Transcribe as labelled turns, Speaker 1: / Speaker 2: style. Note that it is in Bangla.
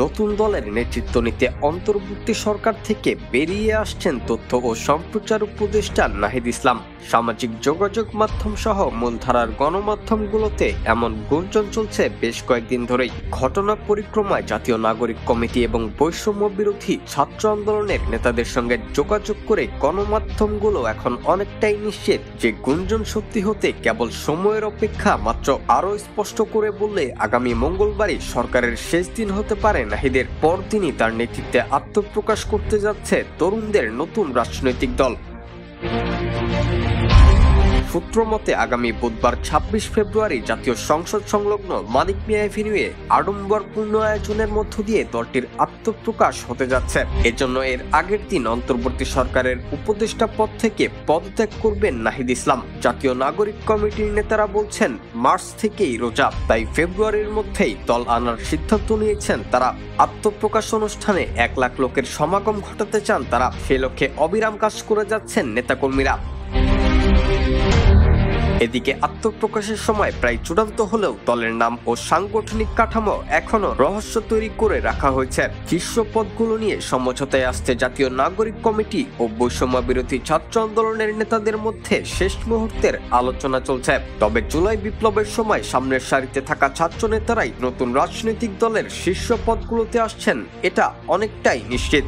Speaker 1: নতুন দলের নেতৃত্ব নিতে অন্তর্বর্তী সরকার থেকে বেরিয়ে আসছেন তথ্য ও সম্প্রচার উপদেষ্টা নাহিদ ইসলাম। সামাজিক যোগাযোগ মাধ্যম সহ মূলধারার গণমাধ্যমগুলোতে এমন গুঞ্জন চলছে বেশ কয়েকদিন ধরেই। ঘটনা পরিক্রমায় জাতীয় নাগরিক কমিটি এবং বৈষম্য বিরোধী ছাত্র আন্দোলনের নেতাদের সঙ্গে যোগাযোগ করে গণমাধ্যমগুলো এখন অনেকটাই নিশ্চিত যে গুঞ্জন সত্যি হতে কেবল সময়ের অপেক্ষা মাত্র। আরও স্পষ্ট করে বললে, আগামী মঙ্গলবারই সরকারের শেষ দিন হতে পারে নাহিদের। পরদিনই তার নেতৃত্বে আত্মপ্রকাশ করতে যাচ্ছে তরুণদের নতুন রাজনৈতিক দল। সূত্র মতে, আগামী বুধবার ২৬ ফেব্রুয়ারি জাতীয় সংসদ সংলগ্ন মানিক মিয়া এভিনিউয়ে আড়ম্বরপূর্ণ আয়োজনের মধ্য দিয়ে দলটির আত্মপ্রকাশ হতে যাচ্ছে। এজন্য এর আগের দিন অন্তর্বর্তী সরকারের উপদেষ্টা পদ থেকে পদত্যাগ করবেন নাহিদ ইসলাম। জাতীয় নাগরিক কমিটির নেতারা বলছেন, মার্চ থেকেই রোজা, তাই ফেব্রুয়ারির মধ্যেই দল আনার সিদ্ধান্ত নিয়েছেন তারা। আত্মপ্রকাশ অনুষ্ঠানে ১ লাখ লোকের সমাগম ঘটাতে চান তারা। সে লক্ষ্যে অবিরাম কাজ করে যাচ্ছেন নেতাকর্মীরা। এদিকে আত্মপ্রকাশের সময় প্রায় চূড়ান্ত হলেও দলের নাম ও সাংগঠনিক কাঠামো এখনো রহস্য তৈরি করে রাখা হয়েছে। শীর্ষ পদগুলো নিয়ে সমঝোতায় আসতে জাতীয় নাগরিক কমিটি ও বৈষম্য বিরোধী ছাত্র আন্দোলনের নেতাদের মধ্যে শেষ মুহূর্তের আলোচনা চলছে। তবে জুলাই বিপ্লবের সময় সামনের সারিতে থাকা ছাত্র নেতারাই নতুন রাজনৈতিক দলের শীর্ষ পদগুলোতে আসছেন, এটা অনেকটাই নিশ্চিত।